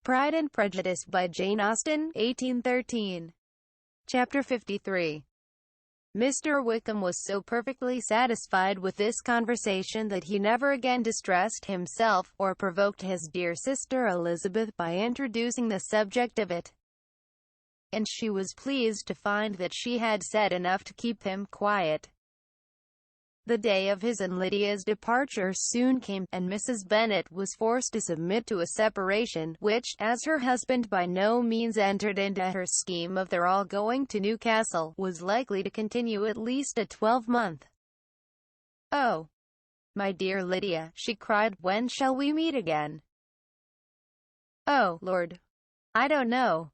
Pride and Prejudice by Jane Austen, 1813. Chapter 53. Mr. Wickham was so perfectly satisfied with this conversation that he never again distressed himself, or provoked his dear sister Elizabeth by introducing the subject of it. And she was pleased to find that she had said enough to keep him quiet. The day of his and Lydia's departure soon came, and Mrs. Bennet was forced to submit to a separation, which, as her husband by no means entered into her scheme of their all going to Newcastle, was likely to continue at least a 12-month. "Oh, my dear Lydia," she cried, "when shall we meet again?" "Oh, Lord, I don't know.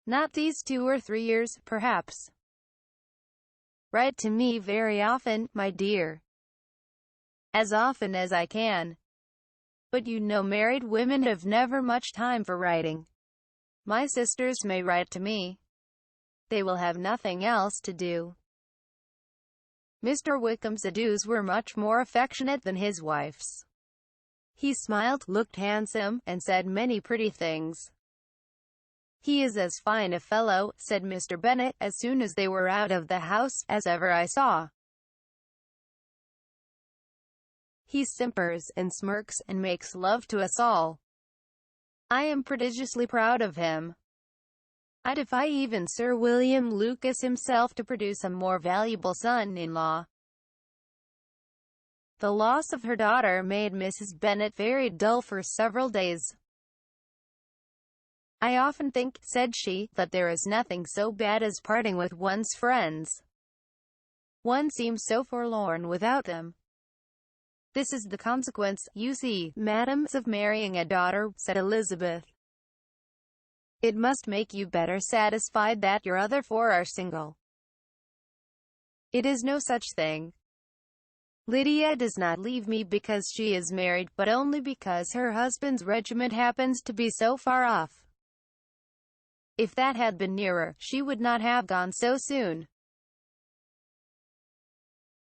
Not these 2 or 3 years, perhaps." "Write to me very often, my dear." "As often as I can. But you know married women have never much time for writing. My sisters may write to me. They will have nothing else to do." Mr. Wickham's adieus were much more affectionate than his wife's. He smiled, looked handsome, and said many pretty things. "He is as fine a fellow," said Mr. Bennet, as soon as they were out of the house, "as ever I saw. He simpers, and smirks, and makes love to us all. I am prodigiously proud of him. I defy even Sir William Lucas himself to produce a more valuable son-in-law." The loss of her daughter made Mrs. Bennet very dull for several days. "I often think," said she, "that there is nothing so bad as parting with one's friends. One seems so forlorn without them." "This is the consequence, you see, madam, of marrying a daughter," said Elizabeth. "It must make you better satisfied that your other 4 are single." "It is no such thing. Lydia does not leave me because she is married, but only because her husband's regiment happens to be so far off. If that had been nearer, she would not have gone so soon."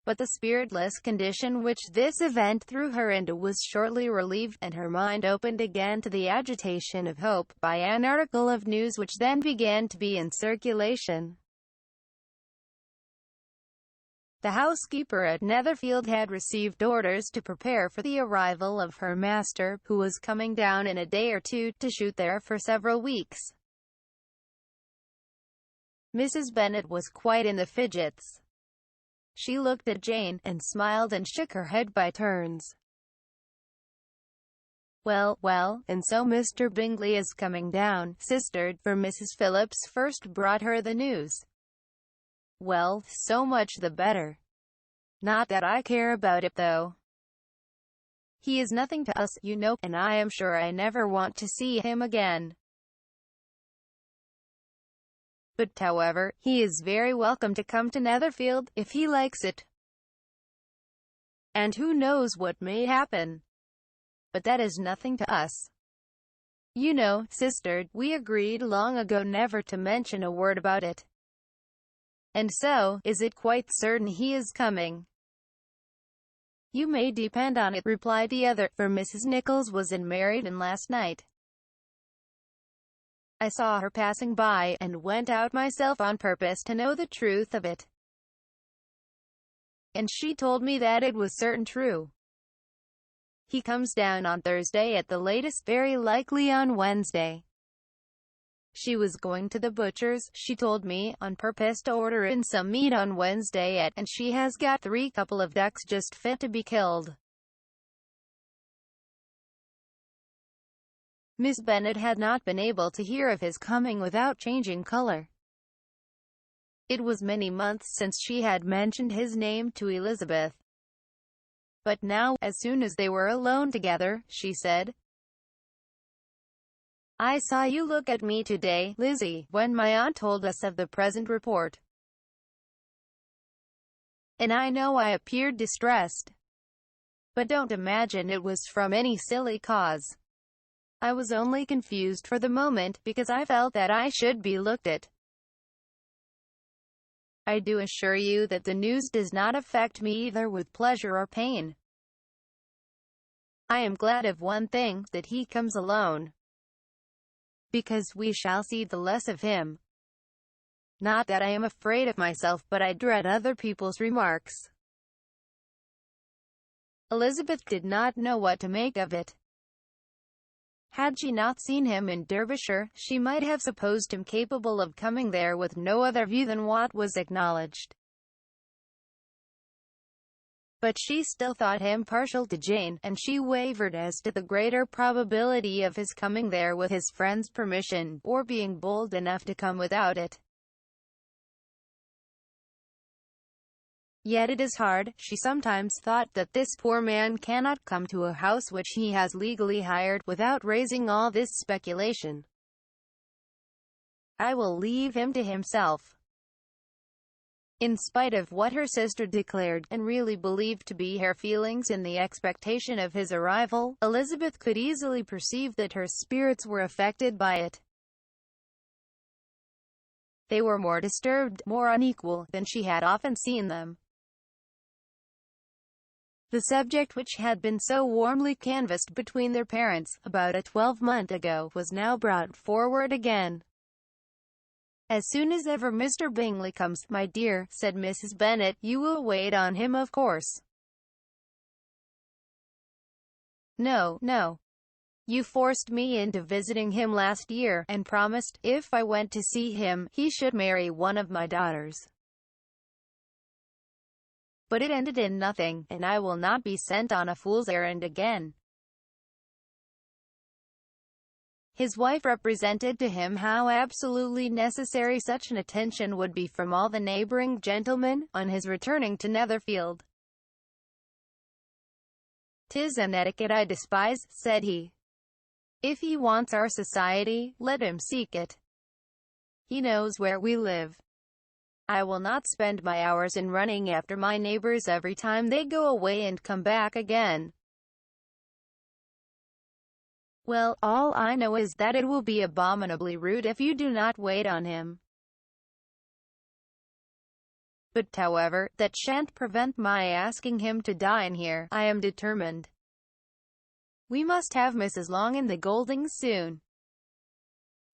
But the spiritless condition which this event threw her into was shortly relieved, and her mind opened again to the agitation of hope, by an article of news which then began to be in circulation. The housekeeper at Netherfield had received orders to prepare for the arrival of her master, who was coming down in a day or two, to shoot there for several weeks. Mrs. Bennet was quite in the fidgets. She looked at Jane, and smiled and shook her head by turns. "Well, well, and so Mr. Bingley is coming down, sister," for Mrs. Phillips first brought her the news. "Well, so much the better. Not that I care about it, though. He is nothing to us, you know, and I am sure I never want to see him again. But, however, he is very welcome to come to Netherfield, if he likes it. And who knows what may happen? But that is nothing to us. You know, sister, we agreed long ago never to mention a word about it. And so, is it quite certain he is coming?" "You may depend on it," replied the other, "for Mrs. Nichols was in Meriden last night. I saw her passing by, and went out myself on purpose to know the truth of it. And she told me that it was certain true. He comes down on Thursday at the latest, very likely on Wednesday. She was going to the butcher's, she told me, on purpose to order in some meat on Wednesday and she has got 3 couple of ducks just fit to be killed." Miss Bennet had not been able to hear of his coming without changing color. It was many months since she had mentioned his name to Elizabeth. But now, as soon as they were alone together, she said, "I saw you look at me today, Lizzie, when my aunt told us of the present report. And I know I appeared distressed. But don't imagine it was from any silly cause. I was only confused for the moment, because I felt that I should be looked at. I do assure you that the news does not affect me either with pleasure or pain. I am glad of one thing, that he comes alone. because we shall see the less of him. Not that I am afraid of myself, but I dread other people's remarks." Elizabeth did not know what to make of it. Had she not seen him in Derbyshire, she might have supposed him capable of coming there with no other view than what was acknowledged. But she still thought him partial to Jane, and she wavered as to the greater probability of his coming there with his friend's permission, or being bold enough to come without it. Yet it is hard, she sometimes thought, that this poor man cannot come to a house which he has legally hired, without raising all this speculation. "I will leave him to himself." In spite of what her sister declared, and really believed to be her feelings in the expectation of his arrival, Elizabeth could easily perceive that her spirits were affected by it. They were more disturbed, more unequal, than she had often seen them. The subject which had been so warmly canvassed between their parents, about a 12-month ago, was now brought forward again. "As soon as ever Mr. Bingley comes, my dear," said Mrs. Bennet, "you will wait on him, of course." "No, no. You forced me into visiting him last year, and promised, if I went to see him, he should marry one of my daughters. But it ended in nothing, and I will not be sent on a fool's errand again." His wife represented to him how absolutely necessary such an attention would be from all the neighbouring gentlemen, on his returning to Netherfield. "'Tis an etiquette I despise," said he. "If he wants our society, let him seek it. He knows where we live. I will not spend my hours in running after my neighbours every time they go away and come back again. Well, all I know is that it will be abominably rude if you do not wait on him. But however, that shan't prevent my asking him to dine here. I am determined. We must have Mrs. Long and the Goldings soon.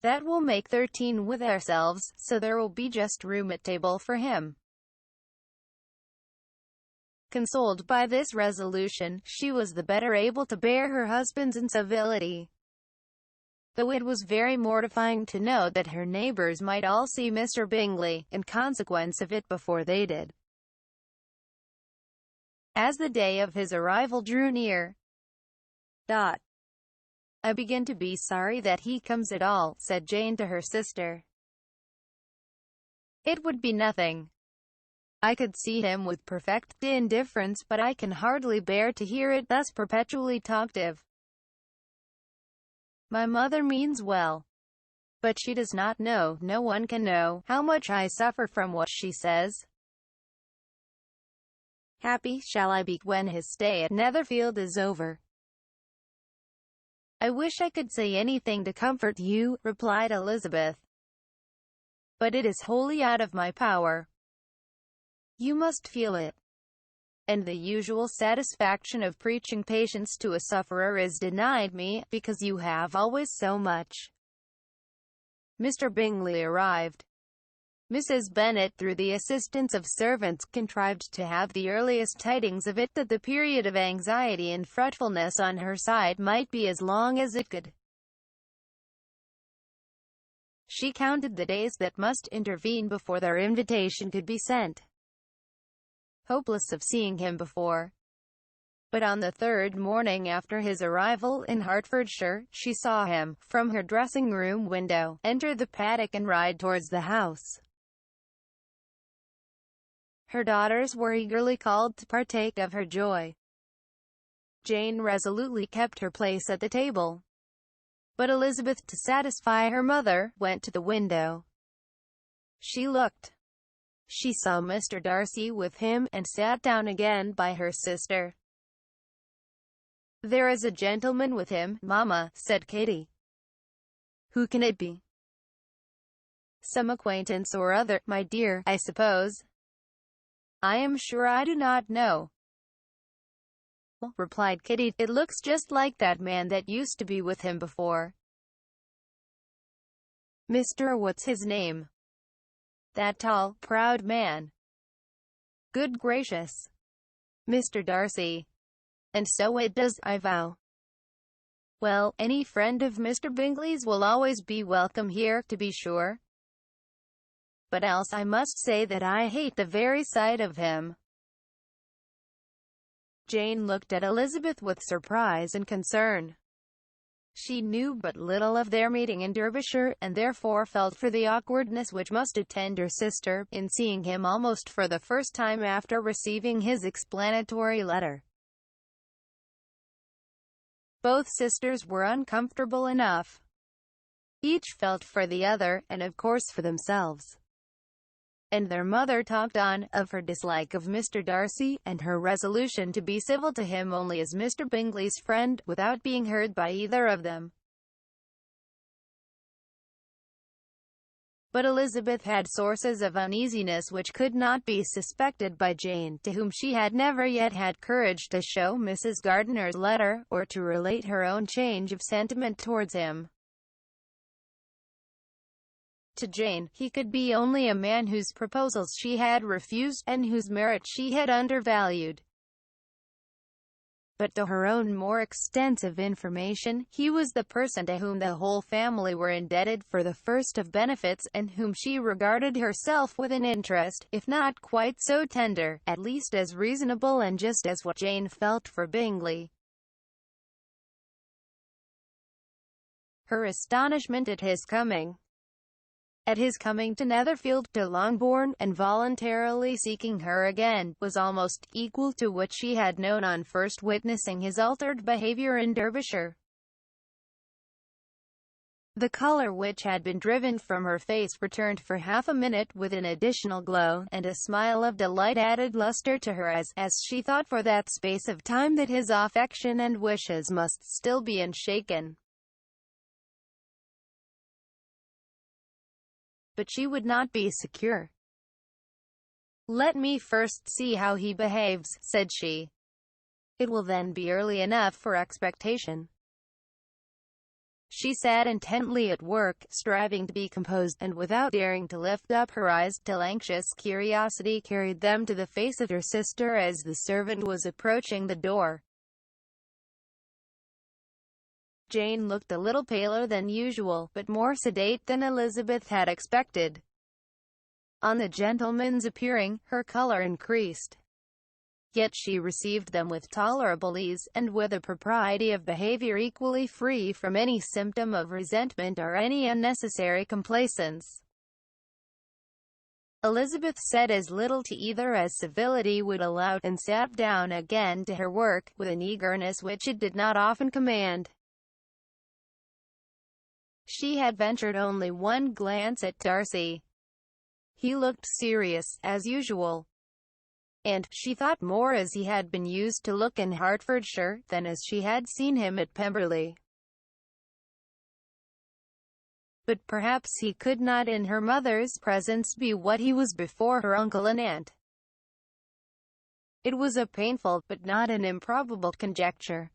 That will make 13 with ourselves, so there will be just room at table for him." Consoled by this resolution, she was the better able to bear her husband's incivility, though it was very mortifying to know that her neighbours might all see Mr. Bingley, in consequence of it, before they did. As the day of his arrival drew near, "I begin to be sorry that he comes at all," said Jane to her sister. "It would be nothing. I could see him with perfect indifference, but I can hardly bear to hear it thus perpetually talked of. My mother means well, but she does not know, no one can know, how much I suffer from what she says. Happy shall I be when his stay at Netherfield is over." "I wish I could say anything to comfort you," replied Elizabeth, "but it is wholly out of my power. You must feel it. And the usual satisfaction of preaching patience to a sufferer is denied me, because you have always so much." Mr. Bingley arrived. Mrs. Bennet, through the assistance of servants, contrived to have the earliest tidings of it, that the period of anxiety and fretfulness on her side might be as long as it could. She counted the days that must intervene before their invitation could be sent, hopeless of seeing him before. But on the third morning after his arrival in Hertfordshire, she saw him, from her dressing-room window, enter the paddock and ride towards the house. Her daughters were eagerly called to partake of her joy. Jane resolutely kept her place at the table, but Elizabeth, to satisfy her mother, went to the window. She looked. She saw Mr. Darcy with him, and sat down again by her sister. "There is a gentleman with him, mamma," said Kitty. "Who can it be?" "Some acquaintance or other, my dear, I suppose. I am sure I do not know," replied Kitty. "It looks just like that man that used to be with him before." Mr. What's his name? That tall, proud man. Good gracious. Mr. Darcy. And so it does, I vow. Well, any friend of Mr. Bingley's will always be welcome here, to be sure. But else I must say that I hate the very sight of him. Jane looked at Elizabeth with surprise and concern. She knew but little of their meeting in Derbyshire, and therefore felt for the awkwardness which must attend her sister, in seeing him almost for the first time after receiving his explanatory letter. Both sisters were uncomfortable enough. Each felt for the other, and of course for themselves. And their mother talked on, of her dislike of Mr. Darcy, and her resolution to be civil to him only as Mr. Bingley's friend, without being heard by either of them. But Elizabeth had sources of uneasiness which could not be suspected by Jane, to whom she had never yet had courage to show Mrs. Gardiner's letter, or to relate her own change of sentiment towards him. To Jane, he could be only a man whose proposals she had refused, and whose merit she had undervalued. But to her own more extensive information, he was the person to whom the whole family were indebted for the first of benefits, and whom she regarded herself with an interest, if not quite so tender, at least as reasonable and just as what Jane felt for Bingley. Her astonishment at his coming to Netherfield, to Longbourn, and voluntarily seeking her again, was almost equal to what she had known on first witnessing his altered behaviour in Derbyshire. The colour which had been driven from her face returned for half a minute with an additional glow, and a smile of delight added lustre to her as she thought for that space of time that his affection and wishes must still be unshaken. But she would not be secure. "Let me first see how he behaves," said she. "It will then be early enough for expectation." She sat intently at work, striving to be composed, and without daring to lift up her eyes, till anxious curiosity carried them to the face of her sister as the servant was approaching the door. Jane looked a little paler than usual, but more sedate than Elizabeth had expected. On the gentleman's appearing, her colour increased. Yet she received them with tolerable ease, and with a propriety of behaviour equally free from any symptom of resentment or any unnecessary complaisance. Elizabeth said as little to either as civility would allow, and sat down again to her work, with an eagerness which it did not often command. She had ventured only one glance at Darcy. He looked serious, as usual, and, she thought, more as he had been used to look in Hertfordshire, than as she had seen him at Pemberley. But perhaps he could not in her mother's presence be what he was before her uncle and aunt. It was a painful, but not an improbable conjecture.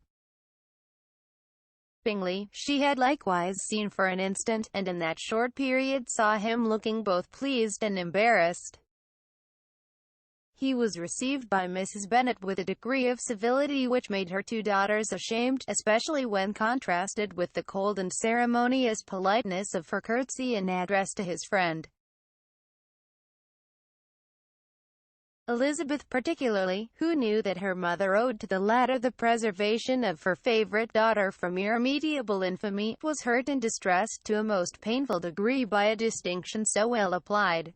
Bingley, she had likewise seen for an instant, and in that short period saw him looking both pleased and embarrassed. He was received by Mrs. Bennet with a degree of civility which made her two daughters ashamed, especially when contrasted with the cold and ceremonious politeness of her curtsy and address to his friend. Elizabeth particularly, who knew that her mother owed to the latter the preservation of her favourite daughter from irremediable infamy, was hurt and distressed to a most painful degree by a distinction so well applied.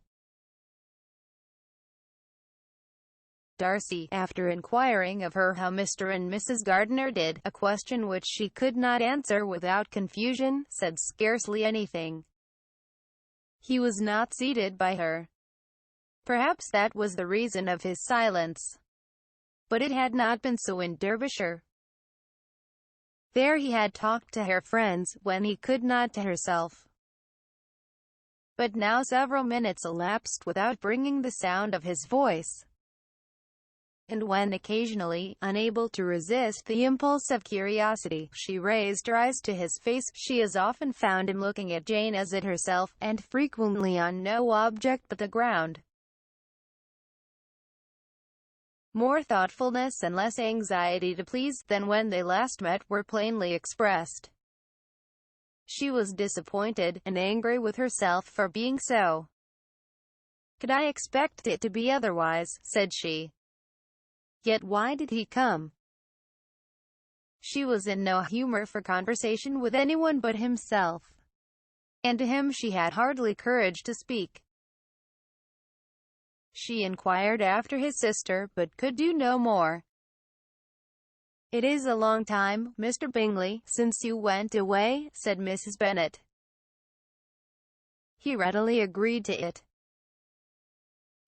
Darcy, after inquiring of her how Mr. and Mrs. Gardiner did, a question which she could not answer without confusion, said scarcely anything. He was not seated by her. Perhaps that was the reason of his silence. But it had not been so in Derbyshire. There he had talked to her friends, when he could not to herself. But now several minutes elapsed without bringing the sound of his voice. and when occasionally unable to resist the impulse of curiosity, she raised her eyes to his face, she has often found him looking at Jane as at herself, and frequently on no object but the ground. More thoughtfulness and less anxiety to please than when they last met were plainly expressed. She was disappointed, and angry with herself for being so. "Could I expect it to be otherwise?" said she. "Yet why did he come?" She was in no humor for conversation with anyone but himself, and to him she had hardly courage to speak. She inquired after his sister, but could do no more. "It is a long time, Mr. Bingley, since you went away," said Mrs. Bennet. He readily agreed to it.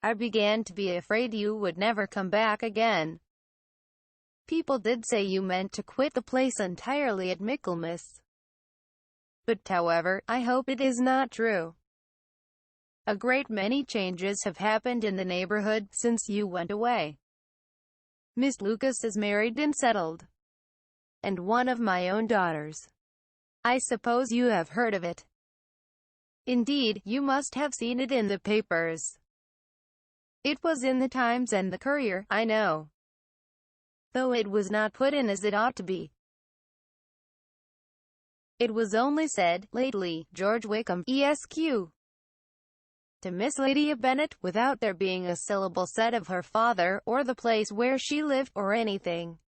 "I began to be afraid you would never come back again. People did say you meant to quit the place entirely at Michaelmas. But however, I hope it is not true. A great many changes have happened in the neighborhood since you went away. Miss Lucas is married and settled, and one of my own daughters. I suppose you have heard of it. Indeed, you must have seen it in the papers. It was in the Times and the Courier, I know, though it was not put in as it ought to be. It was only said, lately, George Wickham, Esq. to Miss Lydia Bennet, without there being a syllable said of her father, or the place where she lived, or anything.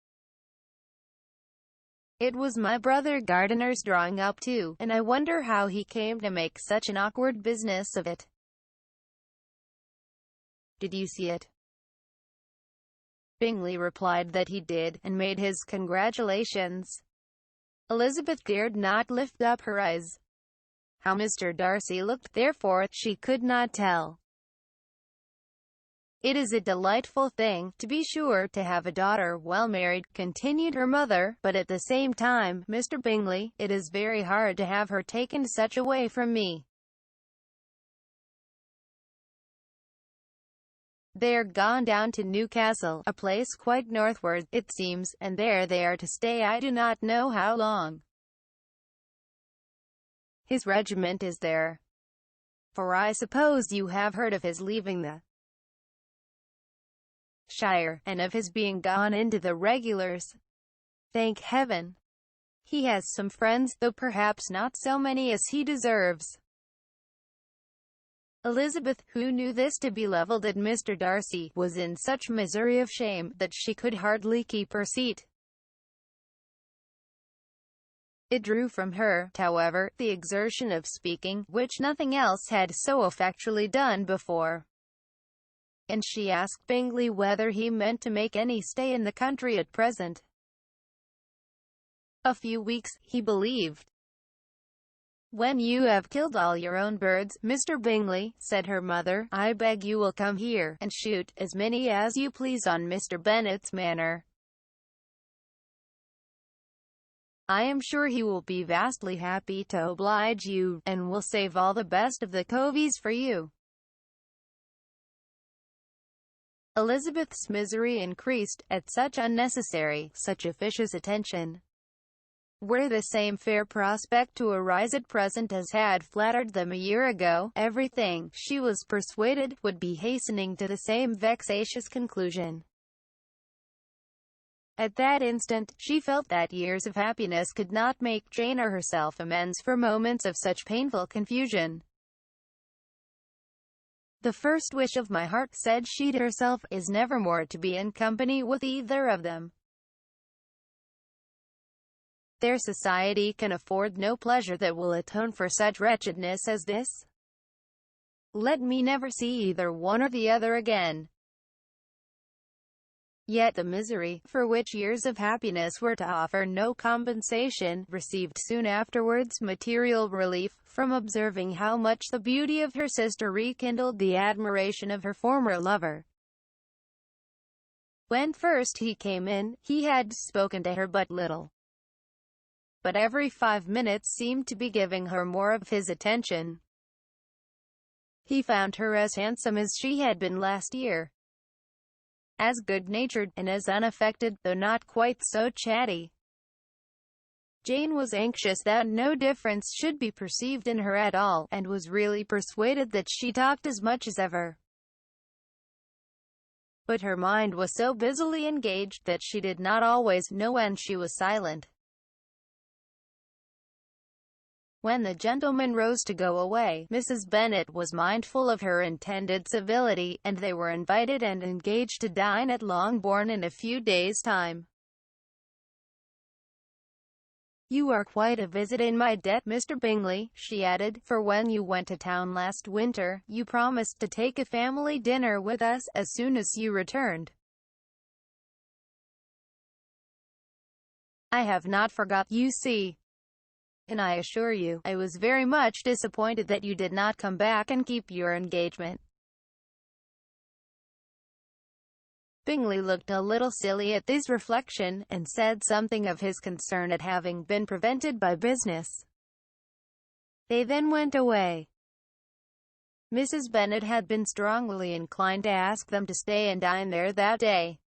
It was my brother Gardiner's drawing up too, and I wonder how he came to make such an awkward business of it. Did you see it?" Bingley replied that he did, and made his congratulations. Elizabeth dared not lift up her eyes. How Mr. Darcy looked, therefore, she could not tell. "It is a delightful thing, to be sure, to have a daughter well married," continued her mother, "but at the same time, Mr. Bingley, it is very hard to have her taken such away from me. They're gone down to Newcastle, a place quite northward, it seems, and there they are to stay I do not know how long. His regiment is there, for I suppose you have heard of his leaving the shire, and of his being gone into the regulars. Thank heaven! He has some friends, though perhaps not so many as he deserves." Elizabeth, who knew this to be levelled at Mr. Darcy, was in such misery of shame, that she could hardly keep her seat. It drew from her, however, the exertion of speaking, which nothing else had so effectually done before, and she asked Bingley whether he meant to make any stay in the country at present. "A few weeks, he believed." "When you have killed all your own birds, Mr. Bingley," said her mother, "I beg you will come here, and shoot as many as you please on Mr. Bennet's manor. I am sure he will be vastly happy to oblige you, and will save all the best of the coveys for you." Elizabeth's misery increased, at such unnecessary, such officious attention. Were the same fair prospect to arise at present as had flattered them a year ago, everything, she was persuaded, would be hastening to the same vexatious conclusion. At that instant, she felt that years of happiness could not make Jane or herself amends for moments of such painful confusion. "The first wish of my heart," said she to herself, "is never more to be in company with either of them. Their society can afford no pleasure that will atone for such wretchedness as this. Let me never see either one or the other again." Yet the misery, for which years of happiness were to offer no compensation, received soon afterwards material relief, from observing how much the beauty of her sister rekindled the admiration of her former lover. When first he came in, he had spoken to her but little, but every 5 minutes seemed to be giving her more of his attention. He found her as handsome as she had been last year. as good-natured, and as unaffected, though not quite so chatty. Jane was anxious that no difference should be perceived in her at all, and was really persuaded that she talked as much as ever. But her mind was so busily engaged that she did not always know when she was silent. When the gentlemen rose to go away, Mrs. Bennet was mindful of her intended civility, and they were invited and engaged to dine at Longbourn in a few days' time. "You are quite a visit in my debt, Mr. Bingley," she added, "for when you went to town last winter, you promised to take a family dinner with us, as soon as you returned. I have not forgot, you see, and I assure you, I was very much disappointed that you did not come back and keep your engagement." Bingley looked a little silly at this reflection, and said something of his concern at having been prevented by business. They then went away. Mrs. Bennet had been strongly inclined to ask them to stay and dine there that day.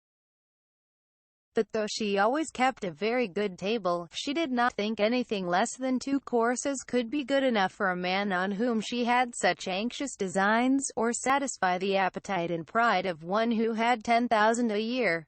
But though she always kept a very good table, she did not think anything less than 2 courses could be good enough for a man on whom she had such anxious designs, or satisfy the appetite and pride of one who had 10,000 a year.